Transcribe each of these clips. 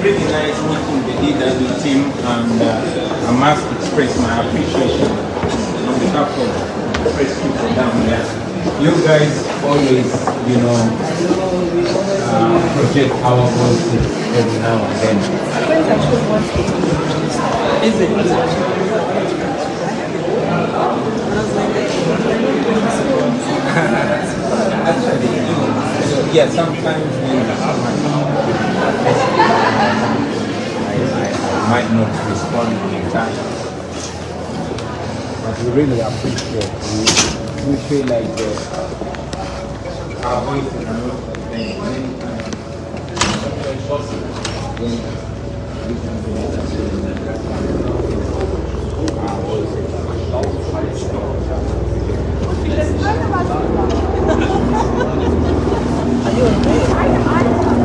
really nice meeting the DW team, and I must express my appreciation on behalf of the press people down there. You guys always, project our voices every now and then. Is it? Actually, yeah, sometimes I might not respond in time, but we really appreciate it. We feel like our voices are not many times.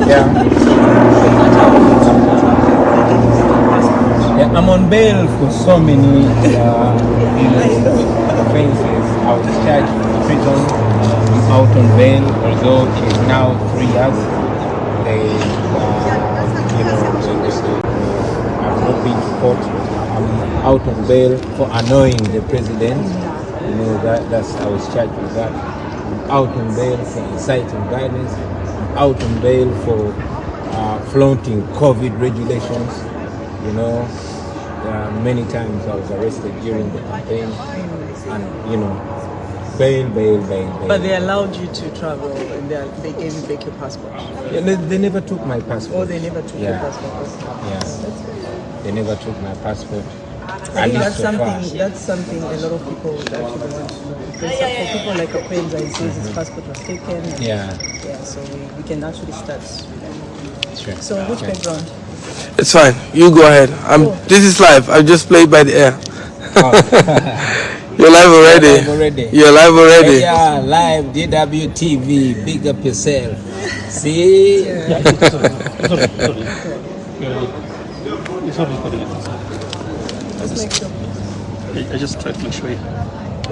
Yeah, I'm on bail for so many offenses. I was charged with prison. I'm out on bail, although it is now 3 years. I've not been to court. I'm out on bail for annoying the president. That's I was charged with that. I'm out on bail for inciting violence. I'm out on bail for flaunting COVID regulations. Many times I was arrested during the campaign, and bail. But they allowed you to travel, and they gave you back your passport. Yeah, they never took my passport. Oh, they never took your passport. Yeah, they never took my passport. I think that's something a lot of people actually want to know. Because for people like Okwenza, it says his passport was taken. Yeah, so we can actually start. Sure. So which background? It's fine. You go ahead. This is live. I just played by the air. Oh. You're live already. You're live already. Yeah, live DW TV. Big up yourself. See? Let's make sure. I just tried to make sure.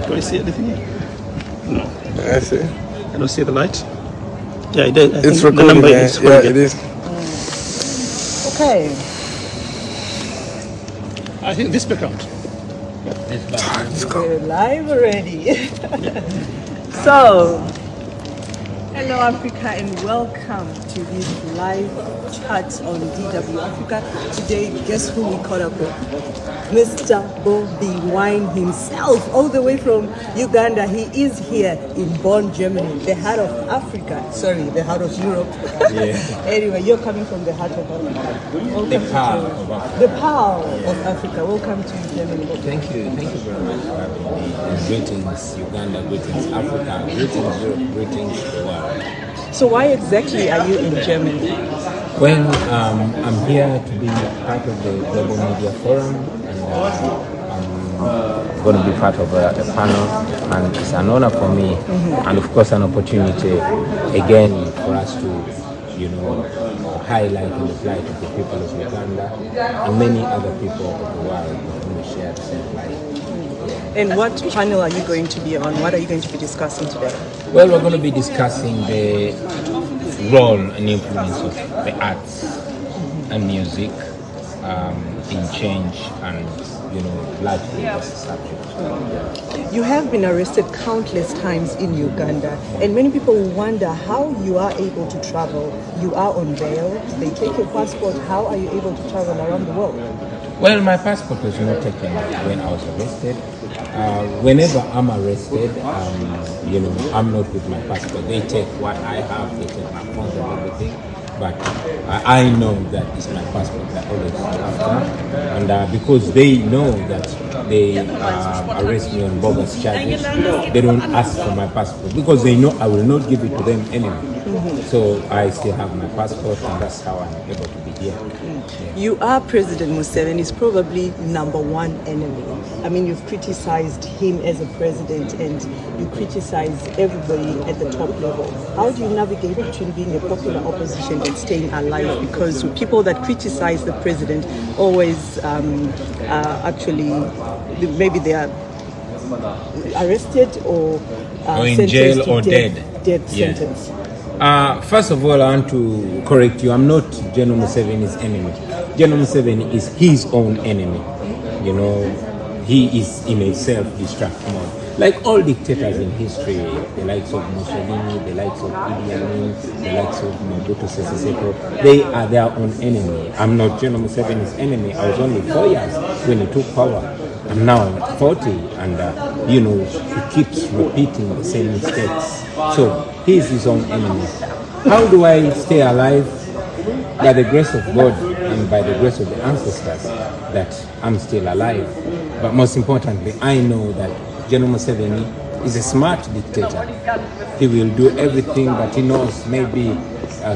Do I see anything here? No. I see. I don't see the light. Yeah, it is. It's recording. Yeah, it is. Okay. I think this background. We're live already. So, hello Africa, and welcome to this live chat on DW Africa. Today, guess who we caught up with? Mr. Bobi Wine himself, all the way from Uganda. He is here in Bonn, Germany, the heart of Africa. Sorry, the heart of Europe. Yeah. Anyway, you're coming from the heart of Africa. The power of Africa. The power of Africa. Welcome to Germany. Thank you very much for having me. Greetings Uganda, greetings Africa, greetings Europe, greetings the world. So why exactly are you in Germany? Well, I'm here to be part of the Global Media Forum, and I'm going to be part of a panel, and it's an honor for me, and of course an opportunity again for us to, highlight the plight of the people of Uganda and many other people of the world who share the same plight. And what panel are you going to be on? What are you going to be discussing today? Well, we're going to be discussing the role and influence of the arts and music in change and, largely that's the subject. You have been arrested countless times in Uganda, and many people wonder how you are able to travel. You are on bail, they take your passport. How are you able to travel around the world? Well, my passport was not taken when I was arrested. Whenever I'm arrested, I'm not with my passport. They take what I have, they take my phone and everything. But I know that it's my passport that I always have that. And because they know that they arrest me on bogus charges, they don't ask for my passport because they know I will not give it to them anyway. So I still have my passport, and that's how I'm able to be here. You are President Museveni's probably #1 enemy. I mean, you've criticized him as a president, and you criticize everybody at the top level. How do you navigate between being a popular opposition and staying alive? Because people that criticize the president always actually, maybe they are arrested or in jail or dead. Death sentence. First of all, I want to correct you. I'm not General Museveni's enemy. General Museveni is his own enemy. You know, he is in a self-destruct mode. Like all dictators in history, the likes of Mussolini, the likes of Idi Amin, the likes of Mobutu Sese Seko, they are their own enemy. I'm not General Museveni's enemy. I was only 4 years when he took power. I'm now 40, and you know, he keeps repeating the same mistakes. So he is his own enemy. How do I stay alive? By the grace of God and by the grace of the ancestors, that I'm still alive. But most importantly, I know that General Museveni is a smart dictator. He will do everything, but he knows maybe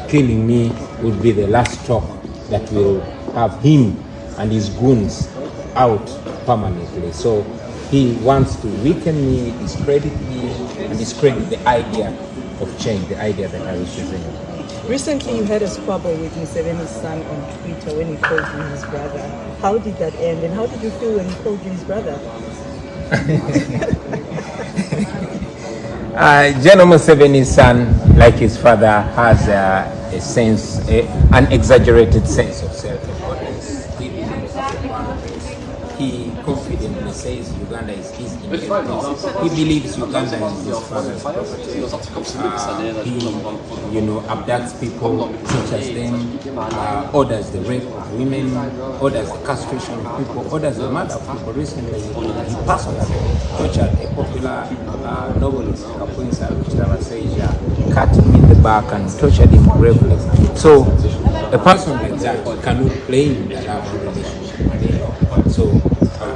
killing me would be the last straw that will have him and his goons out permanently. So he wants to weaken me, discredit me, and discredit the idea of change, the idea that I represent. Recently, you had a squabble with Museveni's son on Twitter when he called you his brother. How did that end, and how did you feel when he called you his brother? General Museveni's son, like his father, has a sense, an exaggerated sense of self-importance. He believes he confidently says Uganda is his inheritance. He believes Uganda is his father's property. He, you know, abducts people, tortures them, orders the rape of women, orders the castration of people, orders the murder of people. Recently, he personally tortured a popular novelist, cut him in the back and tortured him gravely. So, a person like that cannot claim that I have a relationship with him. So,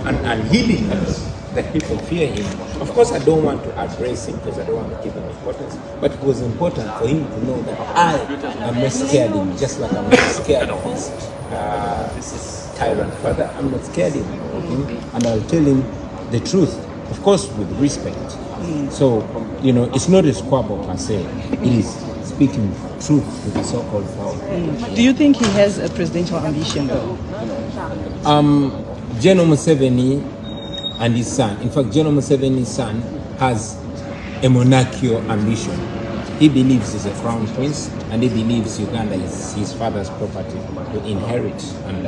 and he believes that people fear him. Of course, I don't want to address him because I don't want to give him importance, but it was important for him to know that I am not scared of him, just like I'm not scared of his tyrant father. I'm not scared of him, and I'll tell him the truth, of course, with respect. So, you know, it's not a squabble per se. It is speaking truth to the so-called power. Do you think he has a presidential ambition, though? General Museveni and his son. In fact, General Museveni's son has a monarchical ambition. He believes he's a crown prince, and he believes Uganda is his father's property to inherit. And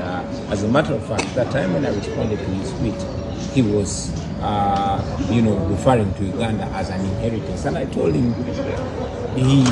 as a matter of fact, that time when I responded to his tweet, he was, you know, referring to Uganda as an inheritance. And I told him he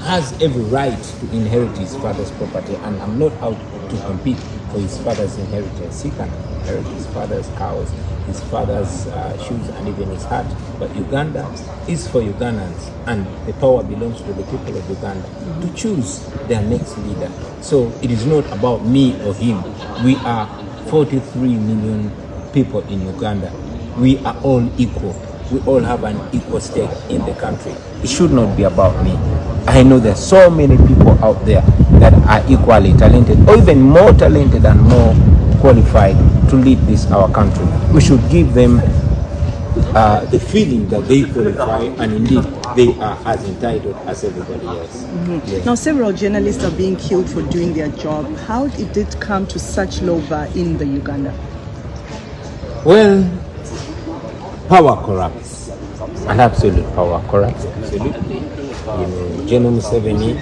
has every right to inherit his father's property, and I'm not out to compete for his father's inheritance. He can inherit his father's cows, his father's shoes, and even his hat. But Uganda is for Ugandans, and the power belongs to the people of Uganda to choose their next leader. So it is not about me or him. We are 43 million people in Uganda. We are all equal. We all have an equal stake in the country. It should not be about me. I know there's so many people out there that are equally talented, or even more talented and more qualified to lead this our country. We should give them the feeling that they qualify, and indeed they are as entitled as everybody else. Yes. Now, several journalists are being killed for doing their job. How did it come to such low bar in the Uganda? Well, power corrupts, and absolute power corrupts, absolutely. You know, General Museveni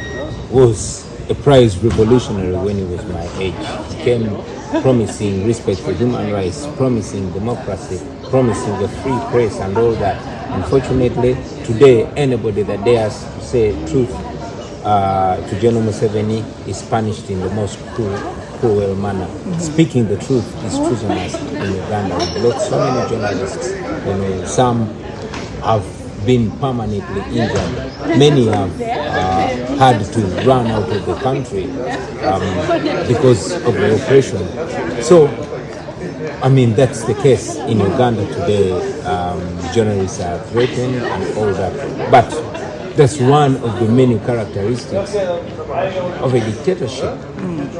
was a prize revolutionary when he was my age. He came promising respect for human rights, promising democracy, promising the free press and all that. Unfortunately, today, anybody that dares to say truth to General Museveni is punished in the most cruel manner. Speaking the truth is treasonous in Uganda. We've lost so many journalists. You know, some have been permanently injured. Many have had to run out of the country because of the oppression. So, I mean, that's the case in Uganda today. Journalists are threatened and all that. But that's one of the many characteristics of a dictatorship.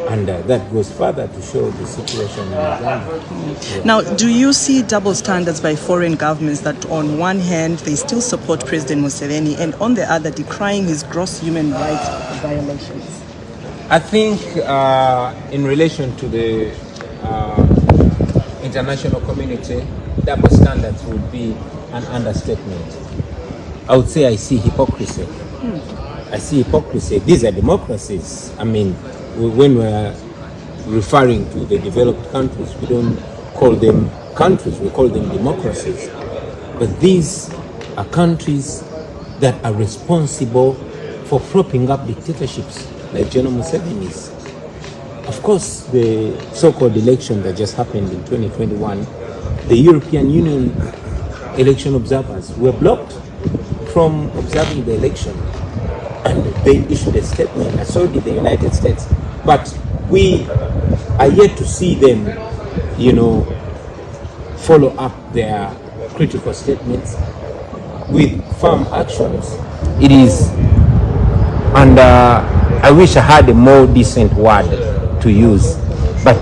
And that goes further to show the situation in Uganda. Yeah. Now, do you see double standards by foreign governments that on one hand they still support President Museveni and on the other decrying his gross human rights violations? I think in relation to the international community, double standards would be an understatement. I would say I see hypocrisy. I see hypocrisy. These are democracies. I mean, when we're referring to the developed countries, we don't call them countries, we call them democracies. But these are countries that are responsible for propping up dictatorships like General Museveni's. Of course, the so-called election that just happened in 2021, the European Union election observers were blocked from observing the election, and they issued a statement, and so did the United States. But we are yet to see them, follow up their critical statements with firm actions. It is, and I wish I had a more decent word to use, but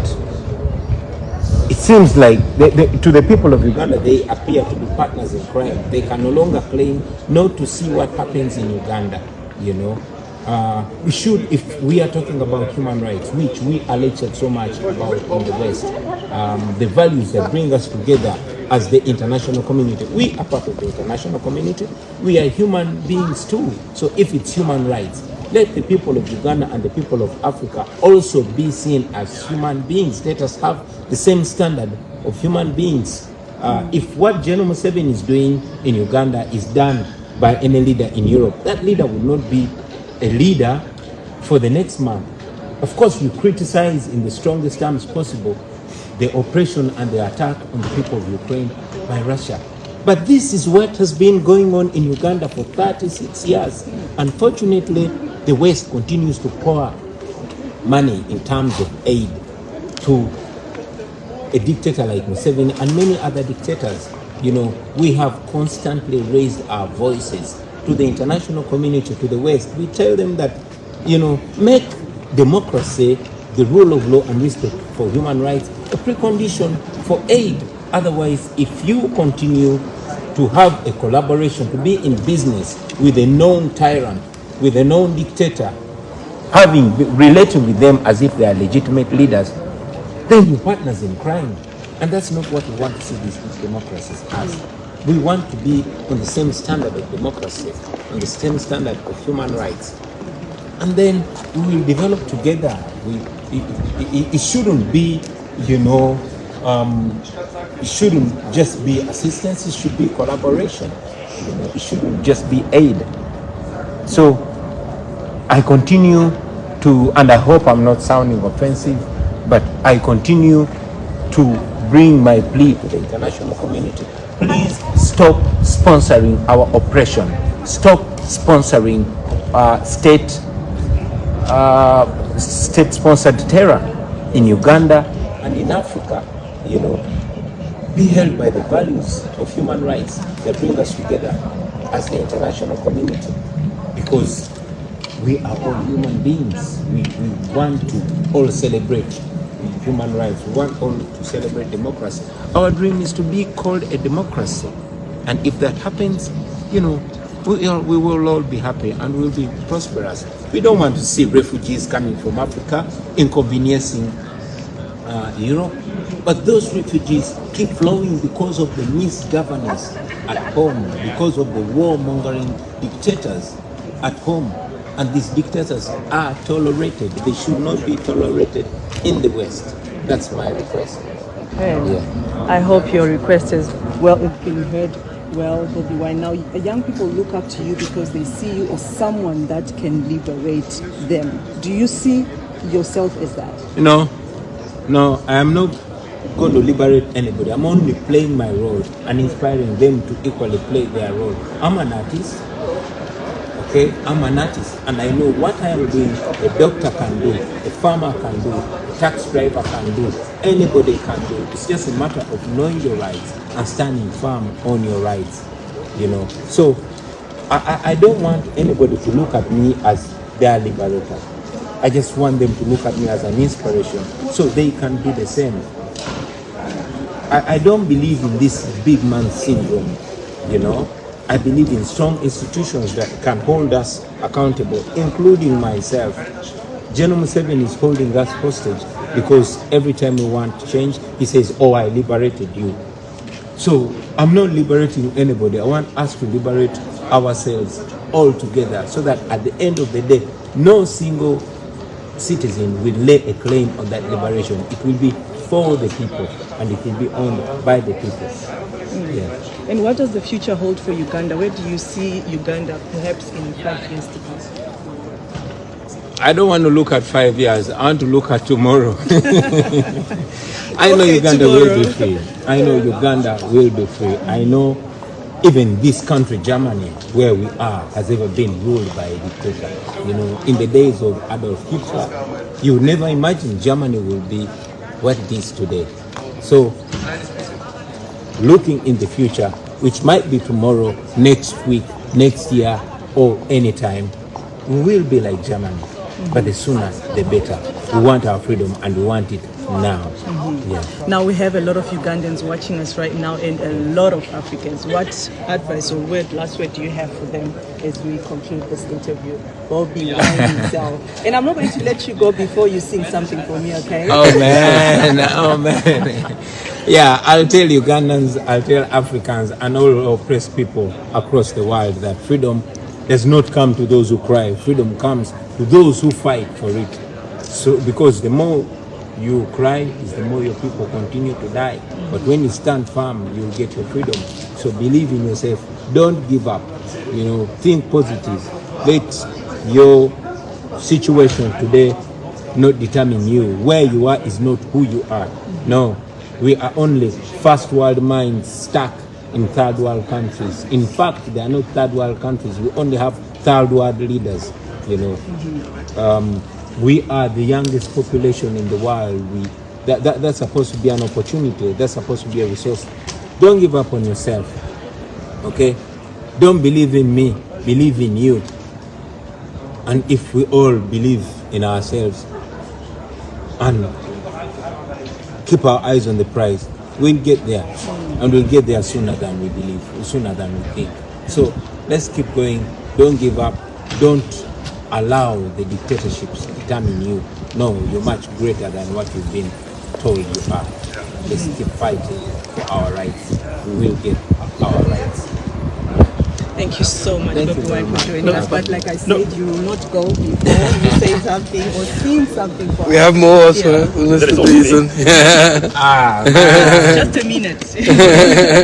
it seems like to the people of Uganda, they appear to be partners in crime. They can no longer claim not to see what happens in Uganda. We should, if we are talking about human rights, which we are lectured so much about in the West, the values that bring us together as the international community. We are part of the international community. We are human beings too. So if it's human rights, let the people of Uganda and the people of Africa also be seen as human beings. Let us have the same standard of human beings. If what General Museveni is doing in Uganda is done by any leader in Europe, that leader will not be a leader for the next month. Of course, we criticize in the strongest terms possible the oppression and the attack on the people of Ukraine by Russia. But this is what has been going on in Uganda for 36 years. Unfortunately, the West continues to pour money in terms of aid to a dictator like Museveni and many other dictators. We have constantly raised our voices to the international community, to the West. We tell them that, make democracy, the rule of law and respect for human rights a precondition for aid. Otherwise, if you continue to have a collaboration, to be in business with a known tyrant, with a known dictator, relating with them as if they are legitimate leaders, then you're partners in crime. And that's not what we want to see these democracies as. We want to be on the same standard of democracy, on the same standard of human rights. And then we will develop together. It shouldn't be, it shouldn't just be assistance, it should be collaboration. It shouldn't just be aid. So I continue to, and I hope I'm not sounding offensive, but I continue to bring my plea to the international community. Please stop sponsoring our oppression. Stop sponsoring state-sponsored terror in Uganda and in Africa. Be held by the values of human rights that bring us together as the international community, because we are all human beings. We want to all celebrate human rights. We want all to celebrate democracy. Our dream is to be called a democracy, and if that happens, we will all be happy and we'll be prosperous. We don't want to see refugees coming from Africa inconveniencing Europe, but those refugees keep flowing because of the misgovernance at home, because of the warmongering dictators at home. And these dictators are tolerated. They should not be tolerated in the West. That's my request. Okay. Yeah. I hope your request is been heard well, Bobi. Why now young people look up to you because they see you as someone that can liberate them. Do you see yourself as that? No, I am not going to liberate anybody. I'm only playing my role and inspiring them to equally play their role. I'm an artist. Okay, I'm an artist, and I know what I am doing. A doctor can do, a farmer can do, a taxi driver can do, anybody can do. It's just a matter of knowing your rights and standing firm on your rights. So I don't want anybody to look at me as their liberator. I just want them to look at me as an inspiration so they can do the same. I don't believe in this big man syndrome. I believe in strong institutions that can hold us accountable, including myself. General Museveni is holding us hostage because every time we want change, he says, I liberated you. So I'm not liberating anybody. I want us to liberate ourselves all together so that at the end of the day, no single citizen will lay a claim on that liberation. It will be for the people and it will be owned by the people. Yes. And what does the future hold for Uganda? Where do you see Uganda perhaps in 5 years to come? I don't want to look at 5 years. I want to look at tomorrow. I know Uganda will be free. I know Uganda will be free. I know even this country, Germany, where we are, has ever been ruled by a dictator. You know, in the days of Adolf Hitler, you would never imagine Germany will be what it is today. So, looking in the future, which might be tomorrow, next week, next year, or anytime, we will be like Germany. But the sooner, the better. We want our freedom and we want it now. Yeah. Now we have a lot of Ugandans watching us right now and a lot of Africans. What advice or last word do you have for them as we conclude this interview? Bobi, himself. And I'm not going to let you go before you sing something for me, okay? Oh man, oh man. Yeah, I'll tell Ugandans, I'll tell Africans and all oppressed people across the world that freedom does not come to those who cry. Freedom comes to those who fight for it. So, because the more you cry, is the more your people continue to die. But when you stand firm, you'll get your freedom. So believe in yourself. Don't give up. You know, think positive. Let your situation today not determine you. Where you are is not who you are. No, we are only first world minds stuck in third world countries. In fact, they are not third world countries. We only have third world leaders. You know, we are the youngest population in the world. That's supposed to be an opportunity. That's supposed to be a resource. Don't give up on yourself. Okay? Don't believe in me. Believe in you. And if we all believe in ourselves and keep our eyes on the prize, we'll get there. And we'll get there sooner than we believe, sooner than we think. So let's keep going. Don't give up. Don't allow the dictatorships to determine you. No, you're much greater than what you've been told you are. Let's keep fighting for our rights. We will get our rights. Thank you so much, Thank Bobi, you very for much. joining us. But like I said, you will not go before you say something or sing something for us. We have more also, Yeah. Mr. Jason. Just a minute.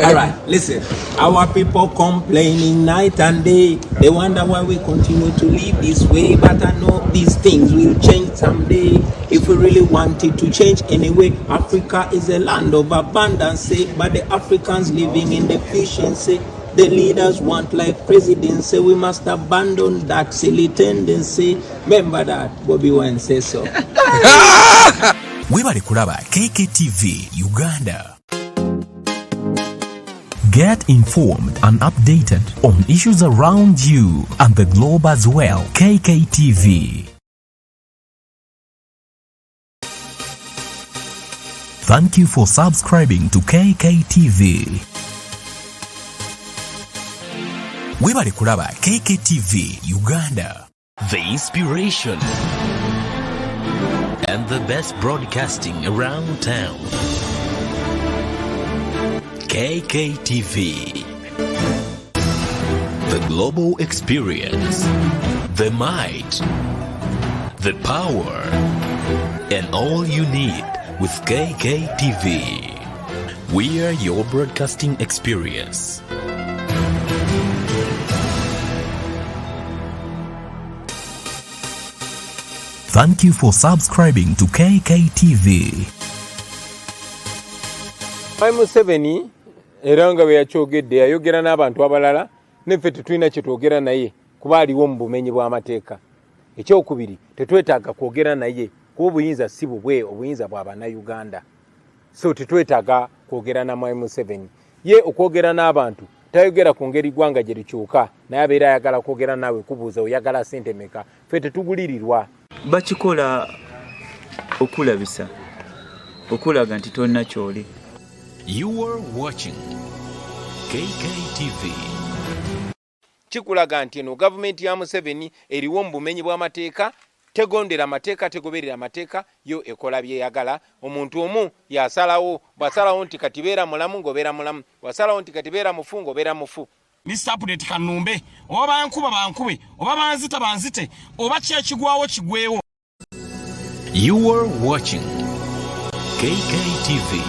All right, listen. Our people complaining night and day. They wonder why we continue to live this way. But I know these things will change someday. If we really want it to change anyway. Africa is a land of abundance, but the Africans living in deficiency. The leaders want like presidency. We must abandon that silly tendency. Remember that Bobi Wine says so. Webale kulaba Kk Tv Uganda. Get informed and updated on issues around you and the globe as well. Kk Tv. Thank you for subscribing to Kk Tv. Webale kulaba Kk Tv Uganda. The inspiration and the best broadcasting around town. Kk TV. The global experience. The might. The power. And all you need with Kk TV. We are your broadcasting experience. Thank you for subscribing to Kk TV. Museveni era nga bwe yakyogedde yayogera n'abantu abalala neffe tetulina kye twogera naye kuba aliwo mu bumenyi bw'amateeka. Ekyokubiri, tetwetaaga kwogera naye kuba obuyinza si bubwe, obuyinza bwa bannayuganda. So tetwetaaga kwogera na Mwai Museveni. Ye okwogera n'abantu tayogera ku ngeri ggwanga gye likyuka naye abeera ayagala kwogera naawe kubuuza oyagala ssente meka. Ffe tetugulirirwa. Bakikola okulabisa okulaga nti tonna kyoli. You are watching Kk TV. Kikulaga nti eno gavumenti ya Museveni eriwo mu bumenyi bw'amateeka, tegondera amateeka, tegoberera amateeka, yo ekola byeyagala. Omuntu omu yasalawo, bwasalawo nti kati beera mulamu ng'obeera mulamu, bwasalawo nti kati beera mufu ng'obeera mufu. Mr. Update Kanumbe oba bankuba bankube oba banzita banzite oba kyekigwawo kigwewo. You are watching KK TV.